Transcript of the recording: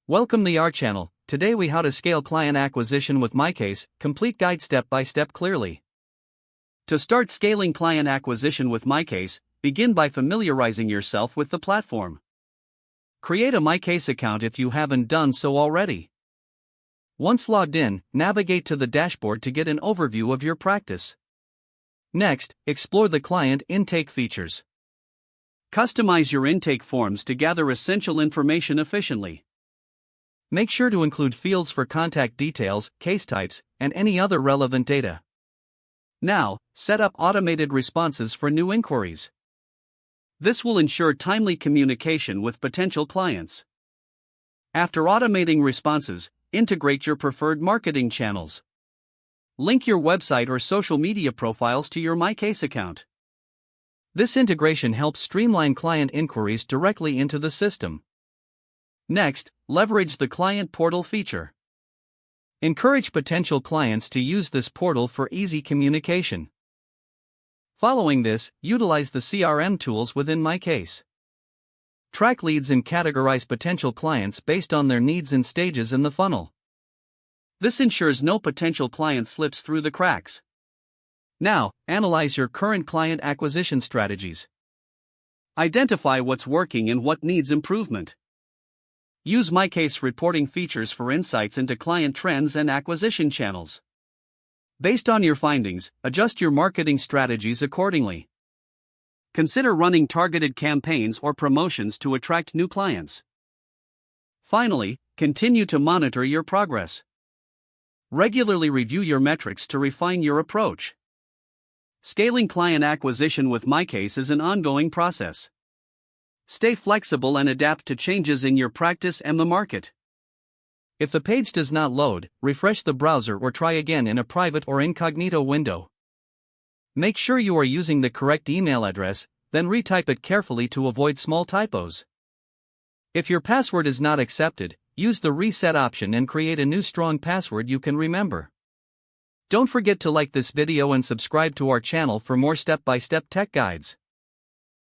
Welcome to our channel. Today we how to scale client acquisition with MyCase, complete guide step by step clearly. To start scaling client acquisition with MyCase, begin by familiarizing yourself with the platform. Create a MyCase account if you haven't done so already. Once logged in, navigate to the dashboard to get an overview of your practice. Next, explore the client intake features. Customize your intake forms to gather essential information efficiently. Make sure to include fields for contact details, case types, and any other relevant data. Now, set up automated responses for new inquiries. This will ensure timely communication with potential clients. After automating responses, integrate your preferred marketing channels. Link your website or social media profiles to your MyCase account. This integration helps streamline client inquiries directly into the system. Next, leverage the client portal feature. Encourage potential clients to use this portal for easy communication. Following this, utilize the CRM tools within MyCase. Track leads and categorize potential clients based on their needs and stages in the funnel. This ensures no potential client slips through the cracks. Now, analyze your current client acquisition strategies. Identify what's working and what needs improvement. Use MyCase reporting features for insights into client trends and acquisition channels. Based on your findings, adjust your marketing strategies accordingly. Consider running targeted campaigns or promotions to attract new clients. Finally, continue to monitor your progress. Regularly review your metrics to refine your approach. Scaling client acquisition with MyCase is an ongoing process. Stay flexible and adapt to changes in your practice and the market. If the page does not load, refresh the browser or try again in a private or incognito window. Make sure you are using the correct email address, then retype it carefully to avoid small typos. If your password is not accepted, use the reset option and create a new strong password you can remember. Don't forget to like this video and subscribe to our channel for more step-by-step tech guides.